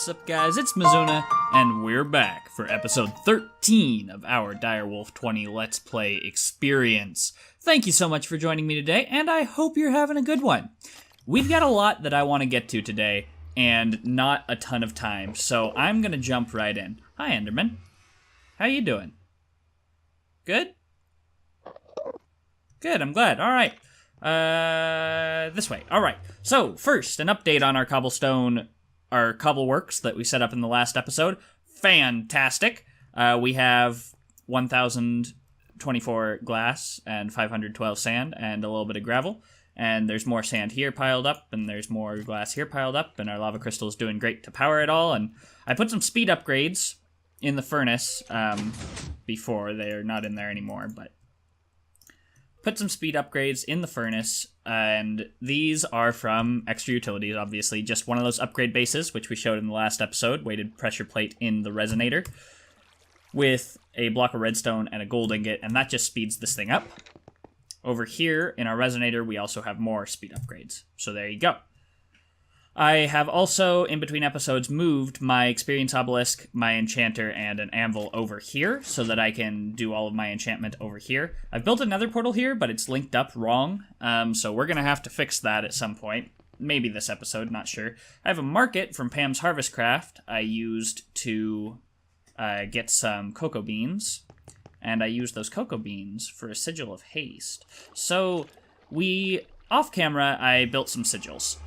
What's up, guys? It's Mizuna, and we're back for episode 13 of our Direwolf20 Let's Play experience. Thank you so much for joining me today, and I hope you're having a good one. We've got a lot that I want to get to today, and not a ton of time, so I'm gonna jump right in. Hi, Enderman. How you doing? Good? Good, I'm glad. Alright. This way. Alright. So, first, an update on our cobble works that we set up in the last episode. Fantastic. We have 1,024 glass and 512 sand and a little bit of gravel. And there's more sand here piled up, and there's more glass here piled up, and our lava crystal is doing great to power it all. And I put some speed upgrades in the furnace before. They're not in there anymore, but put some speed upgrades in the furnace, and these are from Extra Utilities, obviously. Just one of those upgrade bases, which we showed in the last episode, weighted pressure plate in the resonator, with a block of redstone and a gold ingot, and that just speeds this thing up. Over here, in our resonator, we also have more speed upgrades. So there you go. I have also, in between episodes, moved my experience obelisk, my enchanter, and an anvil over here so that I can do all of my enchantment over here. I've built another portal here, but it's linked up wrong, so we're going to have to fix that at some point. Maybe this episode, not sure. I have a market from Pam's Harvest Craft I used to get some cocoa beans, and I used those cocoa beans for a sigil of haste. So, off camera, I built some sigils.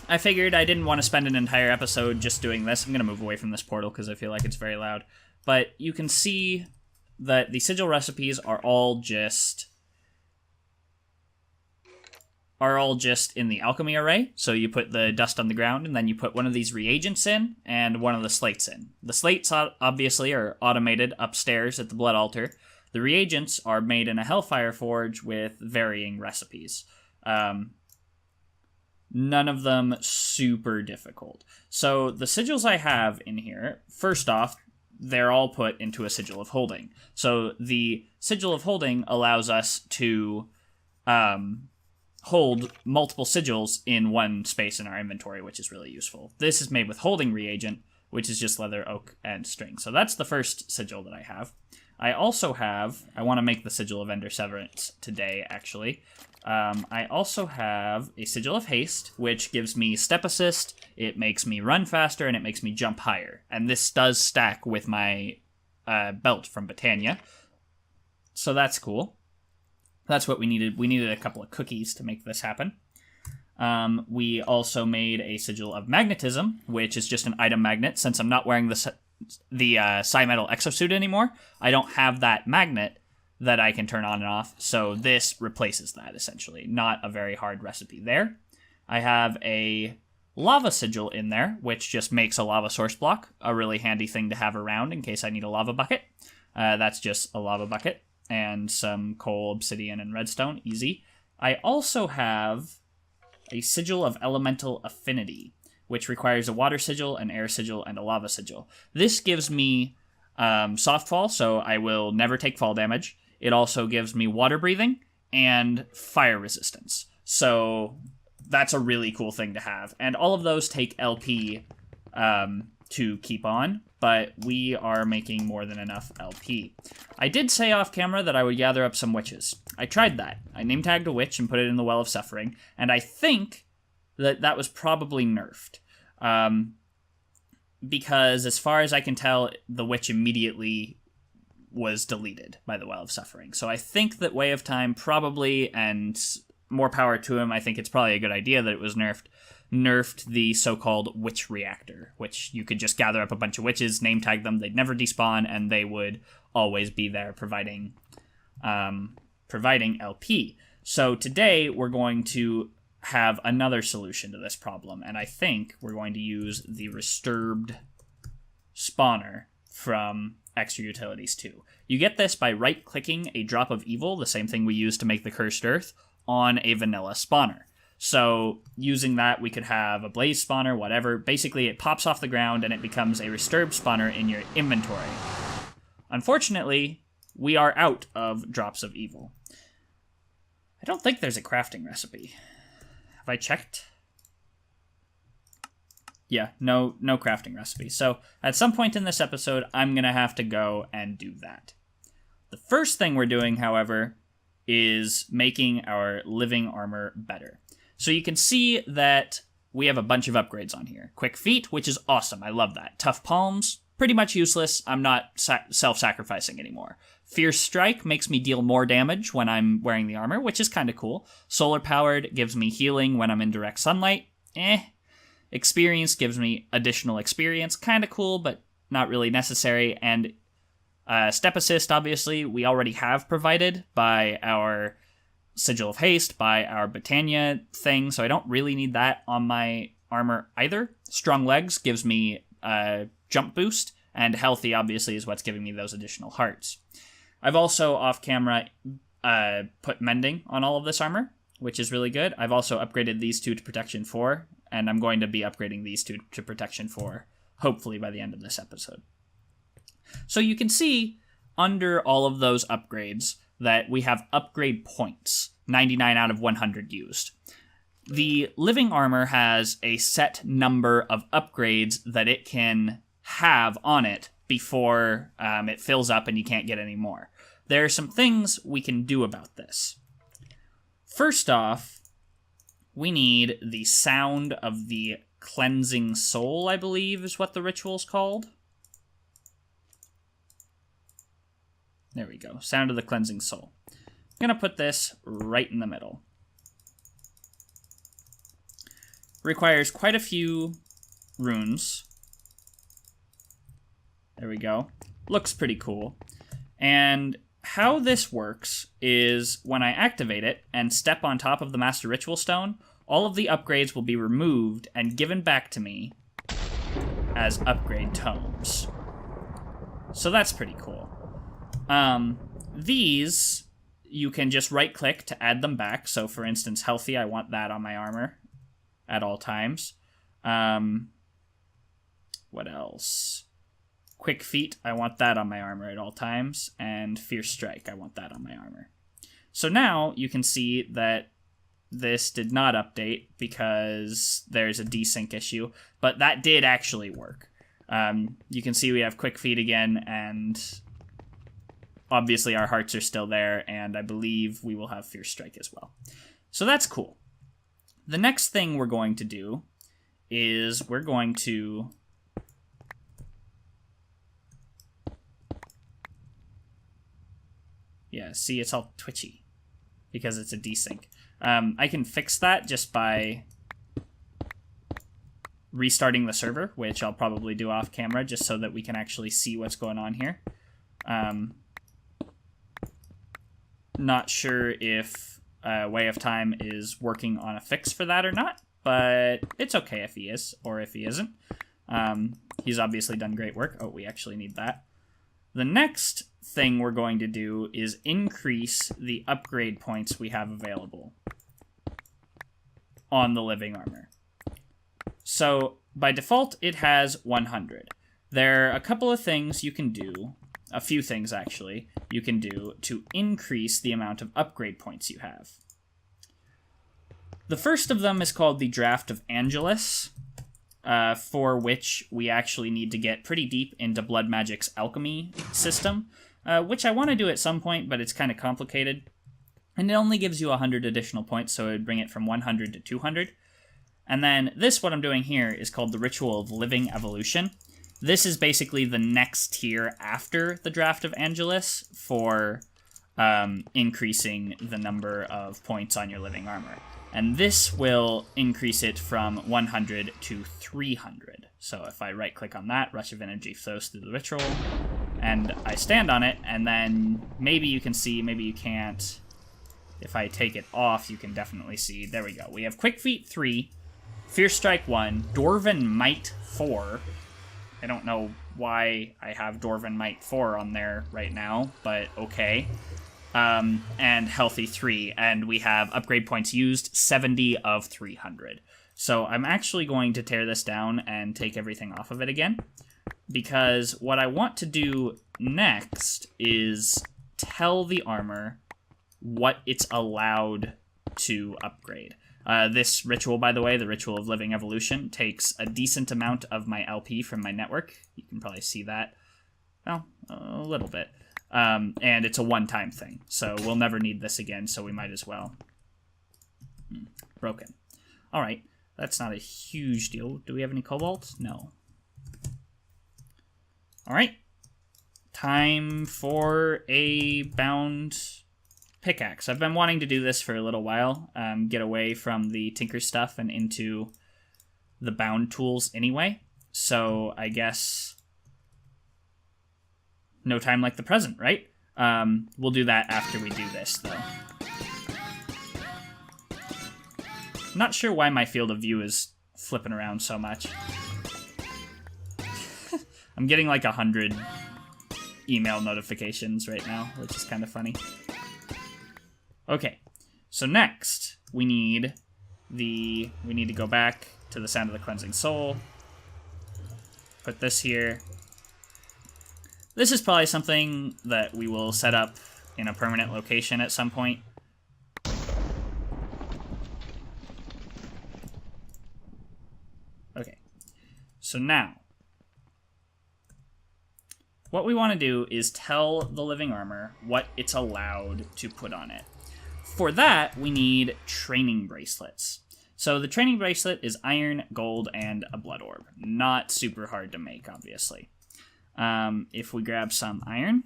I figured I didn't want to spend an entire episode just doing this. I'm going to move away from this portal because I feel like it's very loud. But you can see that the sigil recipes are all just in the alchemy array. So you put the dust on the ground, and then you put one of these reagents in and one of the slates in. The slates obviously are automated upstairs at the blood altar. The reagents are made in a hellfire forge with varying recipes. None of them super difficult. So the sigils I have in here, first off, they're all put into a sigil of holding. So the sigil of holding allows us to hold multiple sigils in one space in our inventory, which is really useful. This is made with holding reagent, which is just leather, oak, and string. So that's the first sigil that I have. I also have, I want to make the sigil of Ender Severance today, actually. I also have a sigil of haste, which gives me step assist, it makes me run faster, and it makes me jump higher. And this does stack with my belt from Botania. So that's cool. That's what we needed. We needed a couple of cookies to make this happen. We also made a sigil of magnetism, which is just an item magnet. Since I'm not wearing the Psy-Metal exosuit anymore, I don't have that magnet that I can turn on and off, so this replaces that, essentially. Not a very hard recipe there. I have a lava sigil in there, which just makes a lava source block, a really handy thing to have around in case I need a lava bucket. That's just a lava bucket, and some coal, obsidian, and redstone, easy. I also have a sigil of elemental affinity, which requires a water sigil, an air sigil, and a lava sigil. This gives me soft fall, so I will never take fall damage. It also gives me water breathing and fire resistance. So that's a really cool thing to have. And all of those take LP to keep on, but we are making more than enough LP. I did say off camera that I would gather up some witches. I tried that. I name tagged a witch and put it in the Well of Suffering, and I think that was probably nerfed. Because as far as I can tell, the witch immediately was deleted by the Well of Suffering. So I think that Way of Time probably, and more power to him, I think it's probably a good idea that it was nerfed the so-called witch reactor, which you could just gather up a bunch of witches, name tag them, they'd never despawn, and they would always be there providing LP. So today we're going to have another solution to this problem, and I think we're going to use the Resturbed spawner from Extra Utilities 2. You get this by right-clicking a drop of evil, the same thing we use to make the Cursed Earth, on a vanilla spawner. So using that, we could have a blaze spawner, whatever. Basically, it pops off the ground and it becomes a Resturbed spawner in your inventory. Unfortunately, we are out of drops of evil. I don't think there's a crafting recipe. Have I checked? Yeah, no crafting recipe. So at some point in this episode, I'm going to have to go and do that. The first thing we're doing, however, is making our living armor better. So you can see that we have a bunch of upgrades on here. Quick feet, which is awesome. I love that. Tough palms, pretty much useless. I'm not self-sacrificing anymore. Fierce strike makes me deal more damage when I'm wearing the armor, which is kind of cool. Solar powered gives me healing when I'm in direct sunlight. Experience gives me additional experience. Kind of cool, but not really necessary. And step assist, obviously, we already have provided by our Sigil of Haste, by our Britannia thing, so I don't really need that on my armor either. Strong legs gives me a jump boost, and healthy, obviously, is what's giving me those additional hearts. I've also, off-camera, put mending on all of this armor, which is really good. I've also upgraded these two to Protection 4, and I'm going to be upgrading these two to Protection 4, hopefully by the end of this episode. So you can see, under all of those upgrades, that we have upgrade points, 99 out of 100 used. The living armor has a set number of upgrades that it can have on it before it fills up and you can't get any more. There are some things we can do about this. First off, we need the Sound of the Cleansing Soul, I believe is what the ritual's called. There we go. Sound of the Cleansing Soul. I'm going to put this right in the middle. Requires quite a few runes. There we go. Looks pretty cool. And how this works is when I activate it and step on top of the Master Ritual Stone, all of the upgrades will be removed and given back to me as upgrade tomes. So that's pretty cool. These, you can just right-click to add them back. So, for instance, healthy, I want that on my armor at all times. What else? Quick feet, I want that on my armor at all times. And fierce strike, I want that on my armor. So now you can see that this did not update because there's a desync issue, but that did actually work. You can see we have quick feet again, and obviously our hearts are still there, and I believe we will have fierce strike as well. So that's cool. The next thing we're going to do is we're going to see, it's all twitchy because it's a desync. I can fix that just by restarting the server, which I'll probably do off camera just so that we can actually see what's going on here. Not sure if Way of Time is working on a fix for that or not, but it's okay if he is, or if he isn't. He's obviously done great work. Oh, we actually need that. The next thing we're going to do is increase the upgrade points we have available on the living armor. So, by default, it has 100. There are a couple of things you can do, a few things actually, you can do to increase the amount of upgrade points you have. The first of them is called the Draft of Angelus, for which we actually need to get pretty deep into Blood Magic's alchemy system, which I want to do at some point, but it's kind of complicated. And it only gives you 100 additional points, so it would bring it from 100 to 200. And then this, what I'm doing here, is called the Ritual of Living Evolution. This is basically the next tier after the Draft of Angelus for increasing the number of points on your living armor. And this will increase it from 100 to 300. So if I right-click on that, Rush of Energy flows through the ritual, and I stand on it, and then maybe you can see, maybe you can't. If I take it off, you can definitely see. There we go. We have Quick Feet 3, Fierce Strike 1, Dwarven Might 4. I don't know why I have Dwarven Might 4 on there right now, but okay. And Healthy 3, and we have upgrade points used, 70 of 300. So I'm actually going to tear this down and take everything off of it again, because what I want to do next is tell the armor what it's allowed to upgrade. This ritual, by the way, the Ritual of Living Evolution, takes a decent amount of my LP from my network. You can probably see that. Well, a little bit. And it's a one-time thing, so we'll never need this again, so we might as well. Broken. All right, that's not a huge deal. Do we have any cobalt? No. All right. Time for a bound pickaxe. I've been wanting to do this for a little while, get away from the tinker stuff and into the bound tools anyway. So I guess no time like the present, right? We'll do that after we do this, though. Not sure why my field of view is flipping around so much. I'm getting like 100 email notifications right now, which is kind of funny. Okay, so next we need to go back to the Sound of the Cleansing Soul. Put this here. This is probably something that we will set up in a permanent location at some point. Okay, so now what we want to do is tell the living armor what it's allowed to put on it. For that, we need training bracelets. So the training bracelet is iron, gold, and a blood orb. Not super hard to make, obviously. If we grab some iron,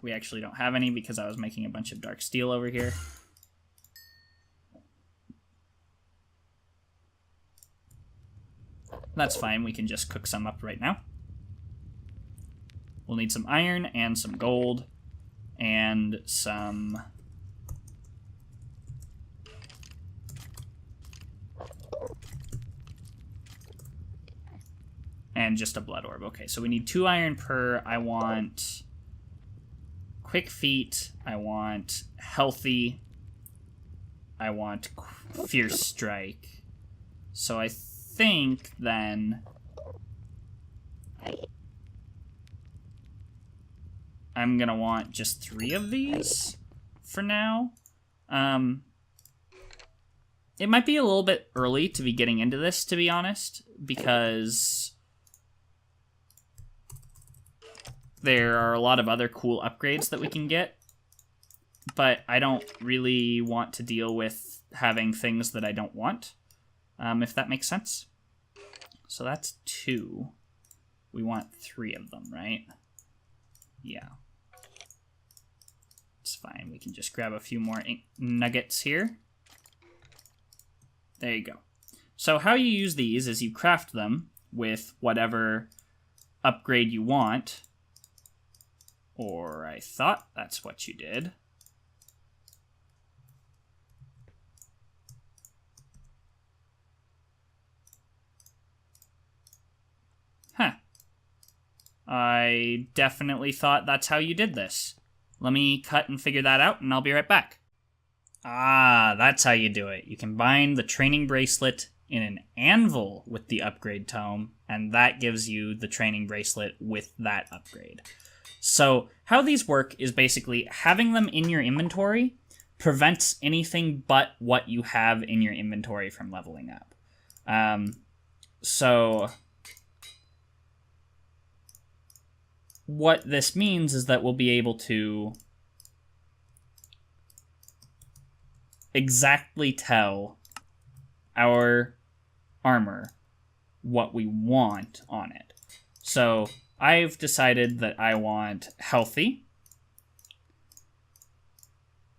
we actually don't have any because I was making a bunch of dark steel over here. That's fine, we can just cook some up right now. We'll need some iron and some gold and some... and just a blood orb. Okay, so we need 2 iron per. I want quick feet. I want healthy. I want fierce strike. So I think then I'm gonna want just 3 of these for now. It might be a little bit early to be getting into this, to be honest, because there are a lot of other cool upgrades that we can get, but I don't really want to deal with having things that I don't want, if that makes sense. So that's 2. We want 3 of them, right? Yeah. It's fine. We can just grab a few more nuggets here. There you go. So how you use these is you craft them with whatever upgrade you want. Or I thought that's what you did. Huh. I definitely thought that's how you did this. Let me cut and figure that out, and I'll be right back. Ah, that's how you do it. You combine the training bracelet in an anvil with the upgrade tome, and that gives you the training bracelet with that upgrade. So how these work is basically having them in your inventory prevents anything but what you have in your inventory from leveling up. So what this means is that we'll be able to exactly tell our armor what we want on it. So I've decided that I want healthy,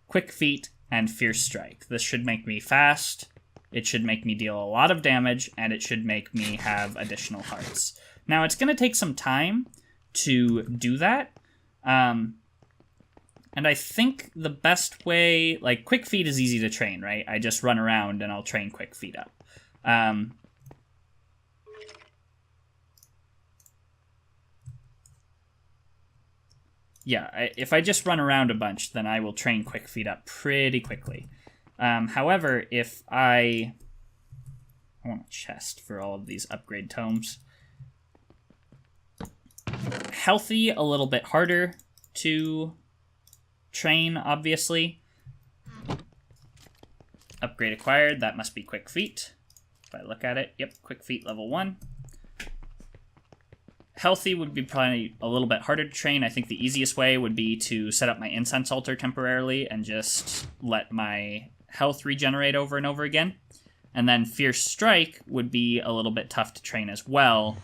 quick feet, and fierce strike. This should make me fast, it should make me deal a lot of damage, and it should make me have additional hearts. Now, it's going to take some time to do that, and I think the best way, like, quick feet is easy to train, right? I just run around and I'll train quick feet up. Yeah, if I just run around a bunch, then I will train quick feet up pretty quickly. However, if I want a chest for all of these upgrade tomes. Healthy, a little bit harder to train, obviously. Upgrade acquired. That must be Quick Feet. If I look at it, yep, Quick Feet level 1. Healthy would be probably a little bit harder to train. I think the easiest way would be to set up my incense altar temporarily and just let my health regenerate over and over again. And then Fierce Strike would be a little bit tough to train as well.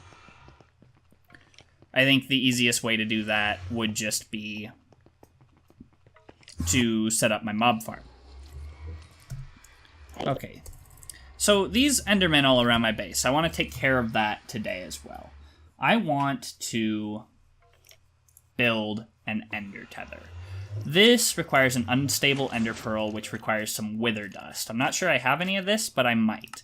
I think the easiest way to do that would just be to set up my mob farm. Okay, so these Endermen all around my base, I want to take care of that today as well. I want to build an Ender Tether. This requires an unstable Ender Pearl, which requires some Wither Dust. I'm not sure I have any of this, but I might.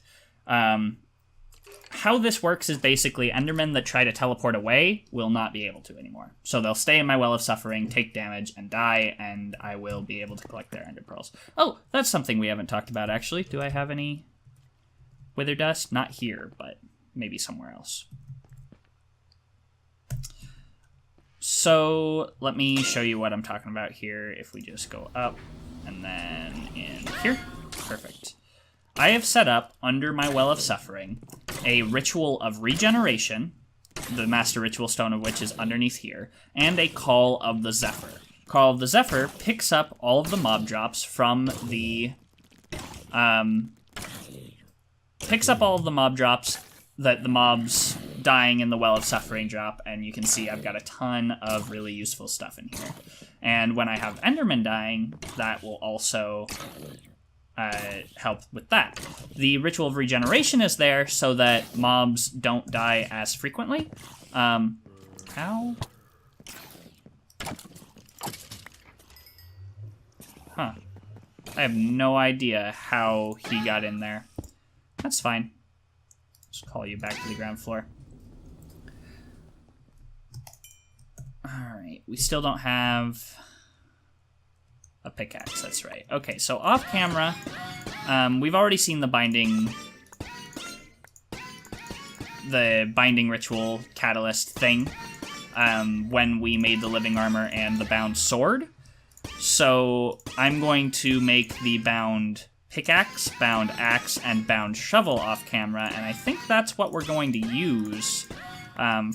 How this works is basically Endermen that try to teleport away will not be able to anymore. So they'll stay in my Well of Suffering, take damage, and die, and I will be able to collect their Ender Pearls. Oh, that's something we haven't talked about, actually. Do I have any Wither Dust? Not here, but maybe somewhere else. So let me show you what I'm talking about here. If we just go up and then in here. Perfect. I have set up under my Well of Suffering a Ritual of Regeneration, the Master Ritual Stone of which is underneath here, and a Call of the Zephyr. Call of the Zephyr picks up all of the mob drops from the that the mobs dying in the Well of Suffering drop, and you can see I've got a ton of really useful stuff in here. And when I have Enderman dying, that will also help with that. The Ritual of Regeneration is there so that mobs don't die as frequently. How? Huh. I have no idea how he got in there. That's fine. Just call you back to the ground floor. Alright, we still don't have a pickaxe, that's right. Okay, so off camera, we've already seen the binding ritual catalyst thing when we made the living armor and the bound sword. So I'm going to make the bound pickaxe, bound axe, and bound shovel off camera, and I think that's what we're going to use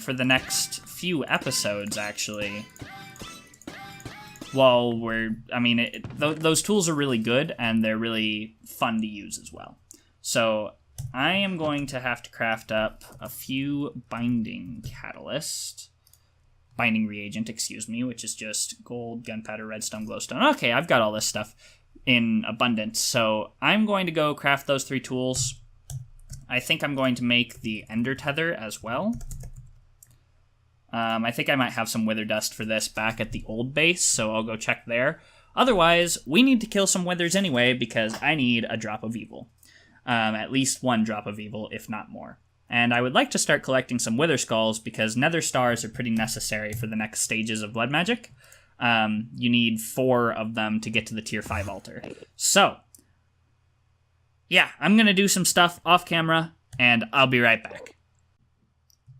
for the next few episodes, actually. While those tools are really good, and they're really fun to use as well. So I am going to have to craft up a few binding reagent, excuse me, which is just gold, gunpowder, redstone, glowstone. Okay, I've got all this stuff in abundance, so I'm going to go craft those 3 tools. I think I'm going to make the Ender Tether as well. I think I might have some Wither Dust for this back at the old base, so I'll go check there. Otherwise, we need to kill some Withers anyway, because I need a drop of evil. At least 1 drop of evil, if not more. And I would like to start collecting some Wither Skulls, because Nether Stars are pretty necessary for the next stages of Blood Magic. You need 4 of them to get to the tier 5 altar. So, yeah, I'm going to do some stuff off camera, and I'll be right back.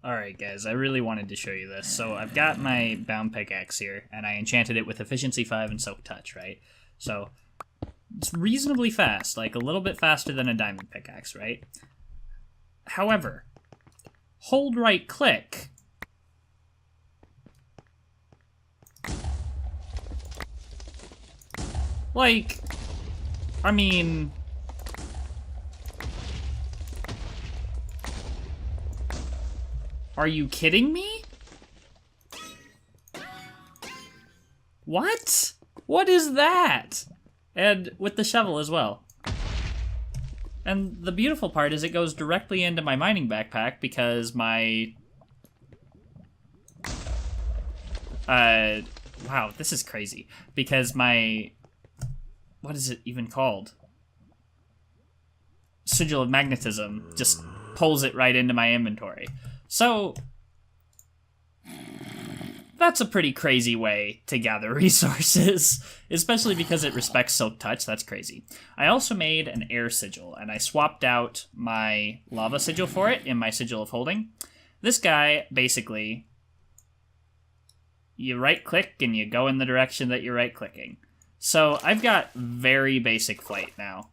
Alright guys, I really wanted to show you this. So I've got my bound pickaxe here, and I enchanted it with Efficiency 5 and Soak Touch, right? So it's reasonably fast, like a little bit faster than a diamond pickaxe, right? However, hold right click. Like, I mean, are you kidding me? What? What is that? And with the shovel as well. And the beautiful part is it goes directly into my mining backpack because my... wow, this is crazy. Because my... what is it even called? Sigil of Magnetism just pulls it right into my inventory. So, that's a pretty crazy way to gather resources, especially because it respects Silk Touch. That's crazy. I also made an air sigil, and I swapped out my lava sigil for it in my Sigil of Holding. This guy, basically, you right-click and you go in the direction that you're right-clicking. So, I've got very basic flight now.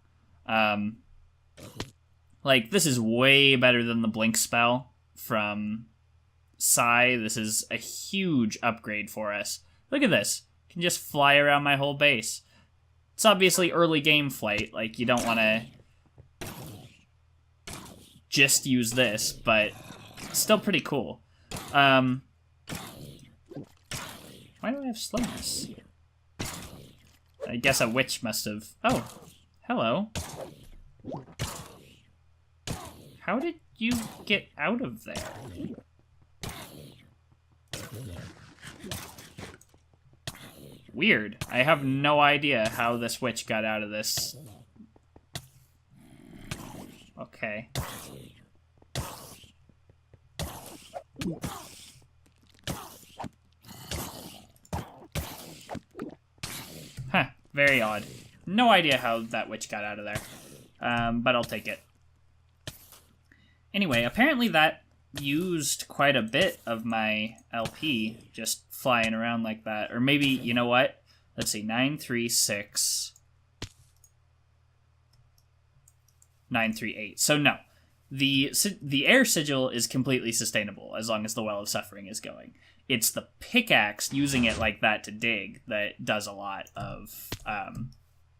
Like, this is way better than the Blink spell from Psy. This is a huge upgrade for us. Look at this. I can just fly around my whole base. It's obviously early game flight. Like, you don't want to just use this, but it's still pretty cool. Why do I have slowness? I guess a witch must have... Oh, hello. How did you get out of there? Weird. I have no idea how this witch got out of this. Okay. Huh, very odd. No idea how that witch got out of there. But I'll take it. Anyway, apparently that used quite a bit of my LP, just flying around like that. Or maybe, you know what? Let's see, 936... 938. So no, the air sigil is completely sustainable as long as the Well of Suffering is going. It's the pickaxe, using it like that to dig, that does a lot of,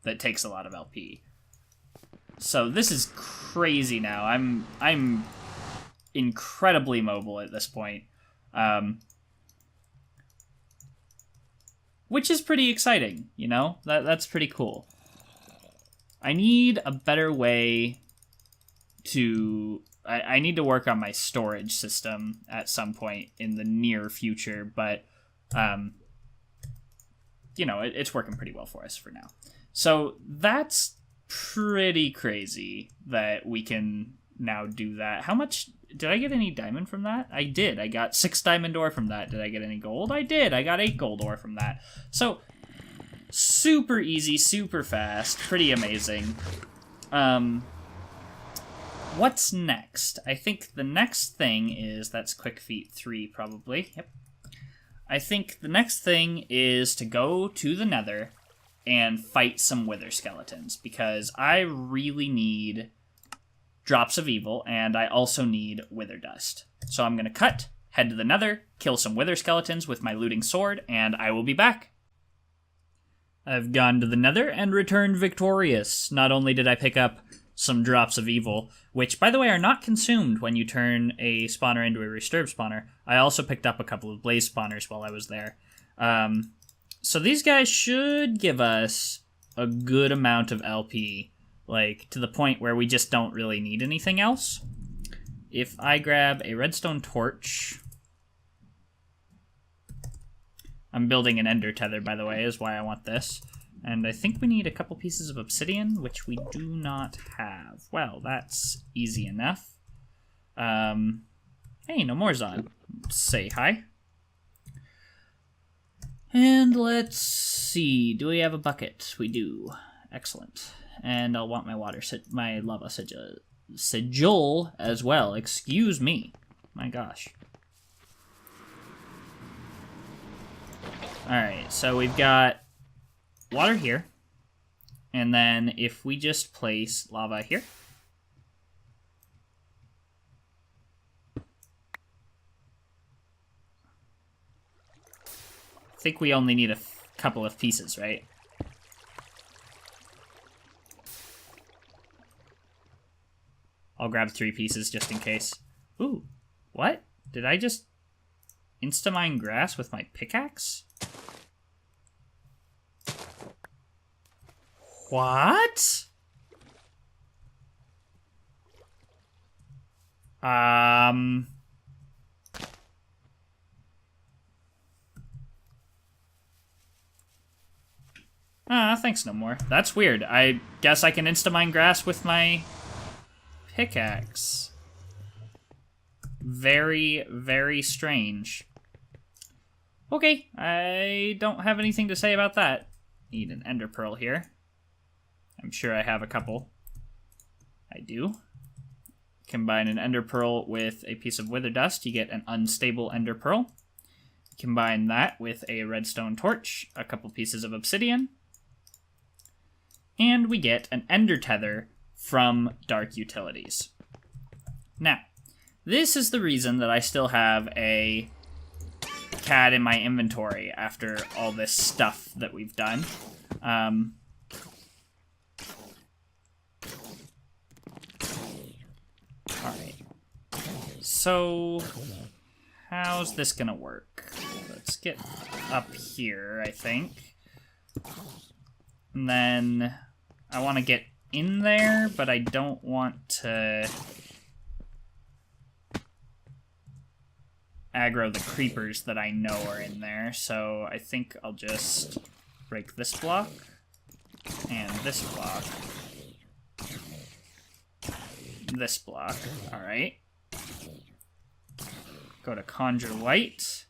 that takes a lot of LP. So this is crazy now. I'm incredibly mobile at this point, which is pretty exciting. You know, that's pretty cool. I need a better way to... I need to work on my storage system at some point in the near future, but, you know, it's working pretty well for us for now. So that's pretty crazy that we can now do that. How much... Did I get any diamond from that? I did. I got 6 diamond ore from that. Did I get any gold? I did. I got 8 gold ore from that. So... super easy, super fast, pretty amazing. What's next? I think the next thing is... That's Quick Feet 3, probably. Yep. I think the next thing is to go to the Nether and fight some Wither Skeletons, because I really need Drops of Evil, and I also need Wither Dust. So I'm going to cut, head to the Nether, kill some Wither Skeletons with my looting sword, and I will be back. I've gone to the Nether and returned victorious. Not only did I pick up some Drops of Evil, which, by the way, are not consumed when you turn a spawner into a Restored spawner, I also picked up a couple of Blaze spawners while I was there. So these guys should give us a good amount of LP, like, to the point where we just don't really need anything else. If I grab a redstone torch... I'm building an ender tether, by the way, is why I want this. And I think we need a couple pieces of obsidian, which we do not have. Well, that's easy enough. Hey, no more Zod. Say hi. And let's see. Do we have a bucket? We do. Excellent. And I'll want my lava sigil as well. Excuse me. My gosh. Alright, so we've got water here, and then if we just place lava here, I think we only need a couple of pieces, right? I'll grab 3 pieces just in case. Ooh, what? Did I just insta-mine grass with my pickaxe? What? Thanks no more. That's weird. I guess I can insta-mine grass with my pickaxe. Very, very strange. Okay, I don't have anything to say about that. Need an ender pearl here. I'm sure I have a couple. I do. Combine an ender pearl with a piece of wither dust, you get an unstable ender pearl. Combine that with a redstone torch, a couple pieces of obsidian, and we get an ender tether from Dark Utilities. Now, this is the reason that I still have a CAD in my inventory after all this stuff that we've done. Alright. So, how's this gonna work? Let's get up here, I think. And then I want to get in there, but I don't want to aggro the creepers that I know are in there. So I think I'll just break this block and this block. This block. Alright. Go to Conjure Light.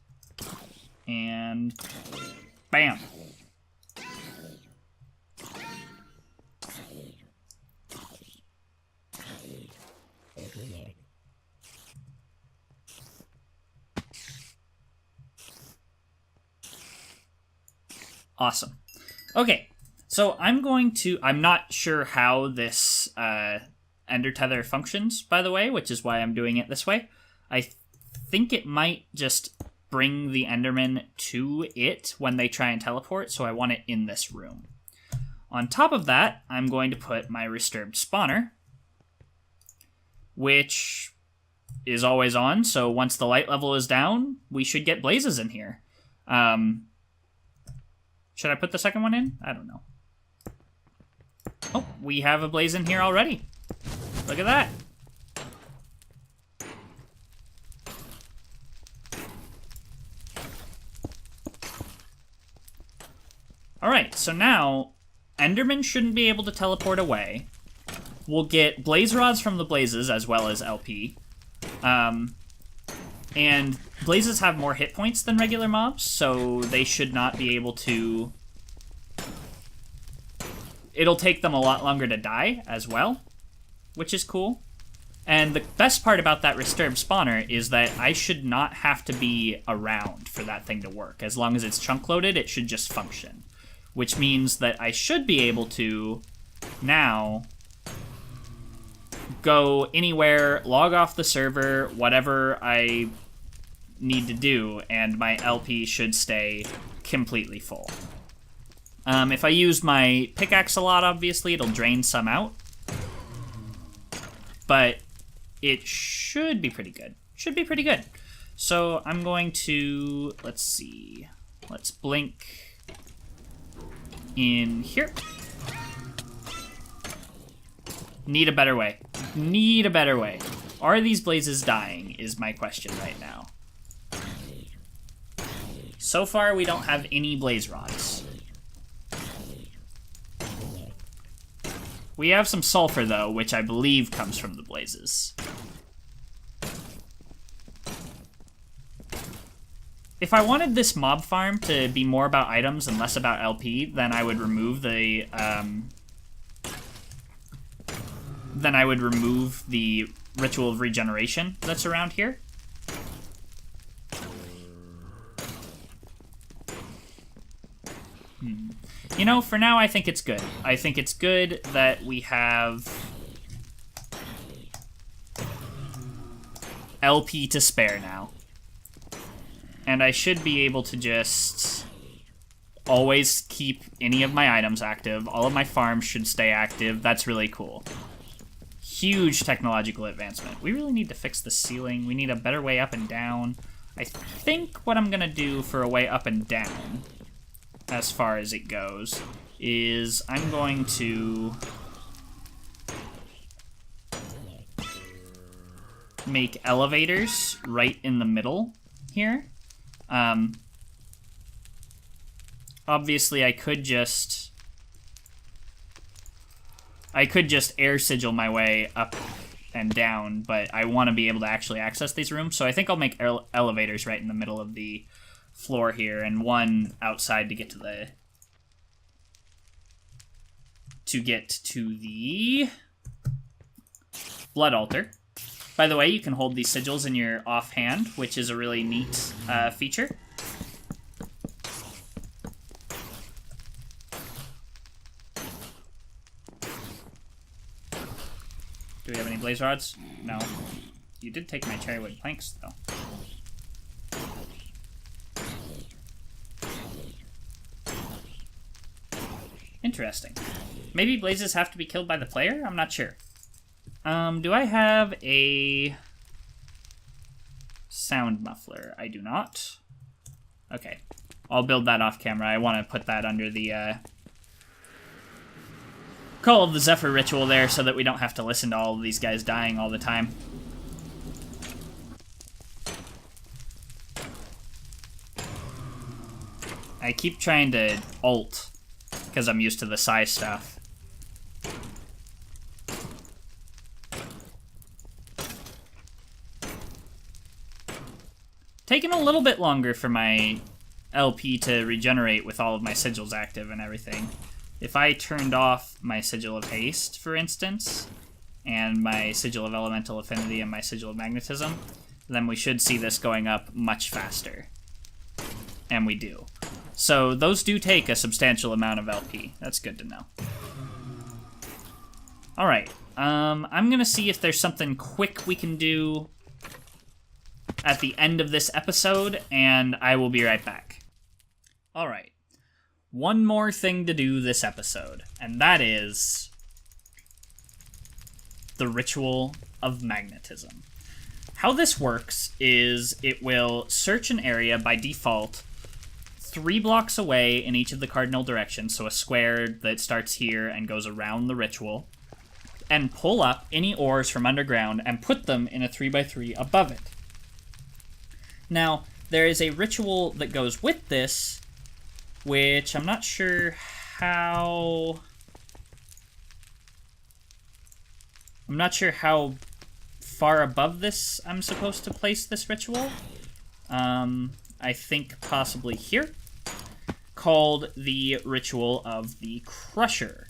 And bam! Awesome. Okay, so I'm not sure how this Ender Tether functions, by the way, which is why I'm doing it this way. I think it might just bring the Enderman to it when they try and teleport, so I want it in this room. On top of that, I'm going to put my Disturbed Spawner, which is always on, so once the light level is down, we should get blazes in here. Should I put the second one in? I don't know. Oh, we have a blaze in here already. Look at that. Alright, so now Enderman shouldn't be able to teleport away. We'll get blaze rods from the blazes as well as LP. And blazes have more hit points than regular mobs, so they should not be able to... It'll take them a lot longer to die as well, which is cool. And the best part about that Disturbed Spawner is that I should not have to be around for that thing to work. As long as it's chunk loaded, it should just function. Which means that I should be able to now go anywhere, log off the server, whatever I need to do, and my LP should stay completely full. If I use my pickaxe a lot, obviously, it'll drain some out. But it should be pretty good. Should be pretty good. So I'm going to, let's see, let's blink in here. Need a better way. Need a better way. Are these blazes dying is my question right now. So far, we don't have any blaze rods. We have some sulfur, though, which I believe comes from the blazes. If I wanted this mob farm to be more about items and less about LP, then I would remove the Ritual of Regeneration that's around here. You know, for now, I think it's good. I think it's good that we have LP to spare now. And I should be able to just always keep any of my items active. All of my farms should stay active. That's really cool. Huge technological advancement. We really need to fix the ceiling. We need a better way up and down. I think what I'm gonna do for a way up and down, as far as it goes, is I'm going to make elevators right in the middle here. Obviously, I could just air sigil my way up and down, but I want to be able to actually access these rooms, so I think I'll make elevators right in the middle of the floor here, and one outside to get to the blood altar. By the way, you can hold these sigils in your offhand, which is a really neat feature. Do we have any blaze rods? No. You did take my cherrywood planks, though. Interesting. Maybe blazes have to be killed by the player? I'm not sure. Do I have a sound muffler? I do not. Okay. I'll build that off camera. I want to put that under the Call of the Zephyr ritual there so that we don't have to listen to all of these guys dying all the time. I keep trying to ult because I'm used to the size stuff. Taking a little bit longer for my LP to regenerate with all of my sigils active and everything. If I turned off my Sigil of Haste, for instance, and my Sigil of Elemental Affinity and my Sigil of Magnetism, then we should see this going up much faster. And we do. So those do take a substantial amount of LP. That's good to know. Alright, I'm gonna see if there's something quick we can do at the end of this episode, and I will be right back. Alright, one more thing to do this episode, and that is the Ritual of Magnetism. How this works is it will search an area by default 3 blocks away in each of the cardinal directions, so a square that starts here and goes around the ritual, and pull up any ores from underground and put them in a 3x3 above it. Now, there is a ritual that goes with this, which I'm not sure how... I'm not sure how far above this I'm supposed to place this ritual. I think possibly here, called the Ritual of the Crusher.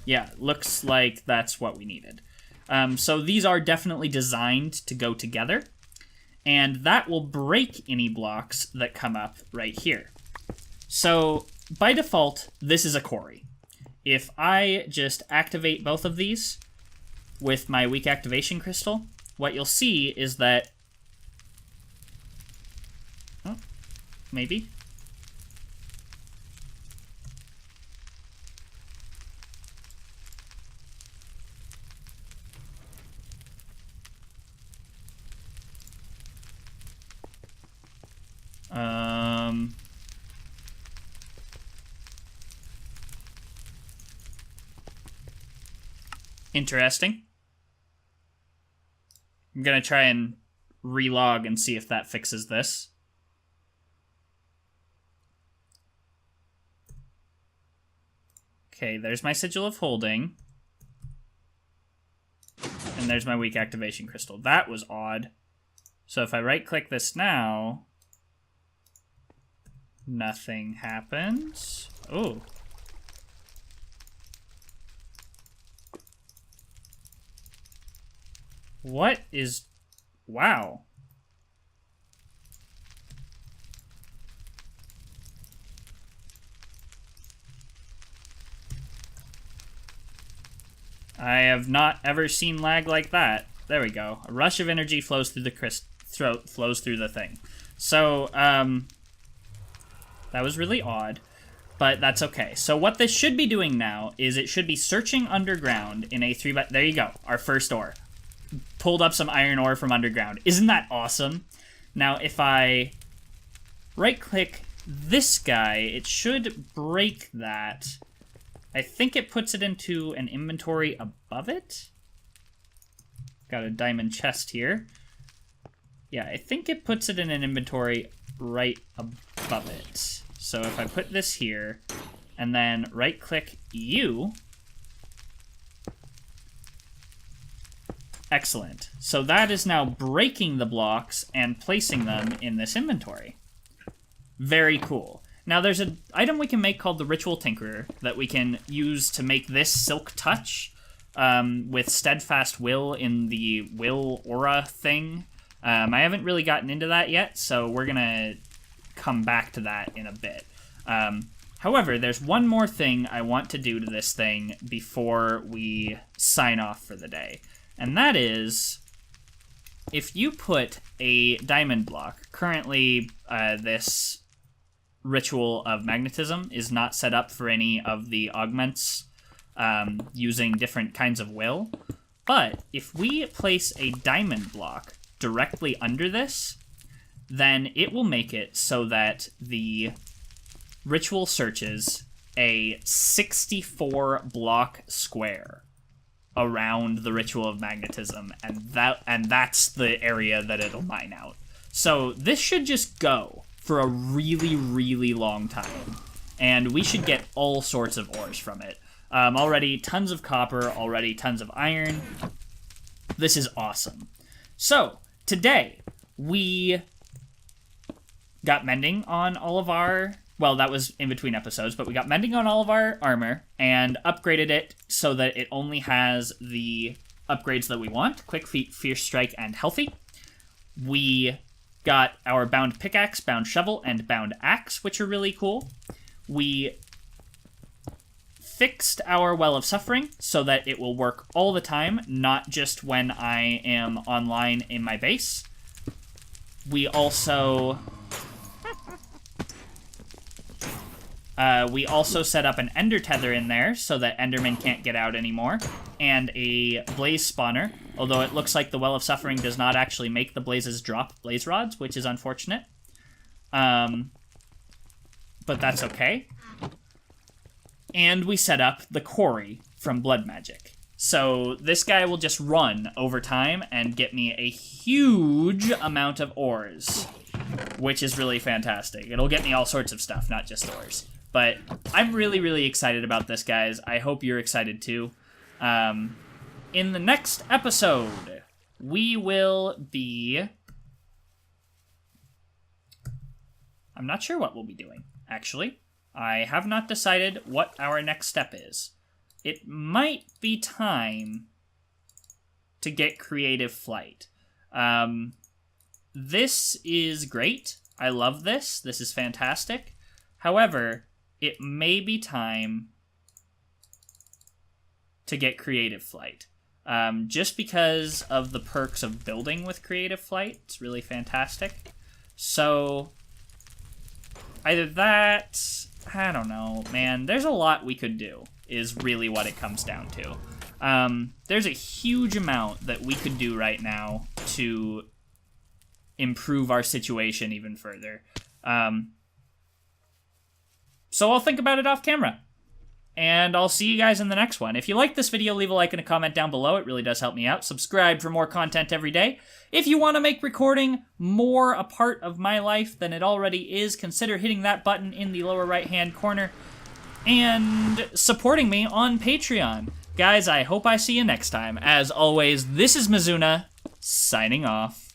Yeah, looks like that's what we needed. So these are definitely designed to go together, and that will break any blocks that come up right here. So by default, this is a quarry. If I just activate both of these with my weak activation crystal, what you'll see is that... Oh, maybe? Interesting. I'm gonna try and relog and see if that fixes this. Okay, there's my Sigil of Holding. And there's my weak activation crystal. That was odd. So if I right-click this now, nothing happens. Oh. What is... Wow. I have not ever seen lag like that. There we go. A rush of energy flows through the flows through the thing. So, that was really odd, but that's okay. So what this should be doing now is it should be searching underground in a 3x... There you go, our first ore. Pulled up some iron ore from underground. Isn't that awesome? Now, if I right-click this guy, it should break that. I think it puts it into an inventory above it. Got a diamond chest here. Yeah, I think it puts it in an inventory right above it. So if I put this here, and then right-click you... Excellent. So that is now breaking the blocks and placing them in this inventory. Very cool. Now there's an item we can make called the Ritual Tinkerer that we can use to make this Silk Touch with Steadfast Will in the Will Aura thing. I haven't really gotten into that yet, so we're going to come back to that in a bit. However, there's one more thing I want to do to this thing before we sign off for the day. And that is, if you put a diamond block, currently this ritual of magnetism is not set up for any of the augments using different kinds of will. But if we place a diamond block directly under this, then it will make it so that the ritual searches a 64 block square around the ritual of magnetism, and that's the area that it'll mine out. So this should just go for a really, really long time, and we should get all sorts of ores from it. Already tons of copper, already tons of iron. This is awesome. So today we got mending on all of our, well, that was in between episodes, but we got mending on all of our armor and upgraded it so that it only has the upgrades that we want: Quick Feet, Fierce Strike, and Healthy. We got our Bound Pickaxe, Bound Shovel, and Bound Axe, which are really cool. We fixed our Well of Suffering so that it will work all the time, not just when I am online in my base. We also set up an Ender Tether in there so that Enderman can't get out anymore, and a Blaze Spawner, although it looks like the Well of Suffering does not actually make the blazes drop blaze rods, which is unfortunate. But that's okay. And we set up the Quarry from Blood Magic. So this guy will just run over time and get me a huge amount of ores, which is really fantastic. It'll get me all sorts of stuff, not just ores. But I'm really, really excited about this, guys. I hope you're excited too. In the next episode, we will be... I'm not sure what we'll be doing, actually. I have not decided what our next step is. It might be time to get Creative Flight. This is great. I love this. This is fantastic. However, it may be time to get Creative Flight. Just because of the perks of building with Creative Flight. It's really fantastic. So, either that... I don't know, man. There's a lot we could do, is really what it comes down to. There's a huge amount that we could do right now to improve our situation even further. So I'll think about it off camera. And I'll see you guys in the next one. If you like this video, leave a like and a comment down below. It really does help me out. Subscribe for more content every day. If you want to make recording more a part of my life than it already is, consider hitting that button in the lower right-hand corner and supporting me on Patreon. Guys, I hope I see you next time. As always, this is Mizuna, signing off.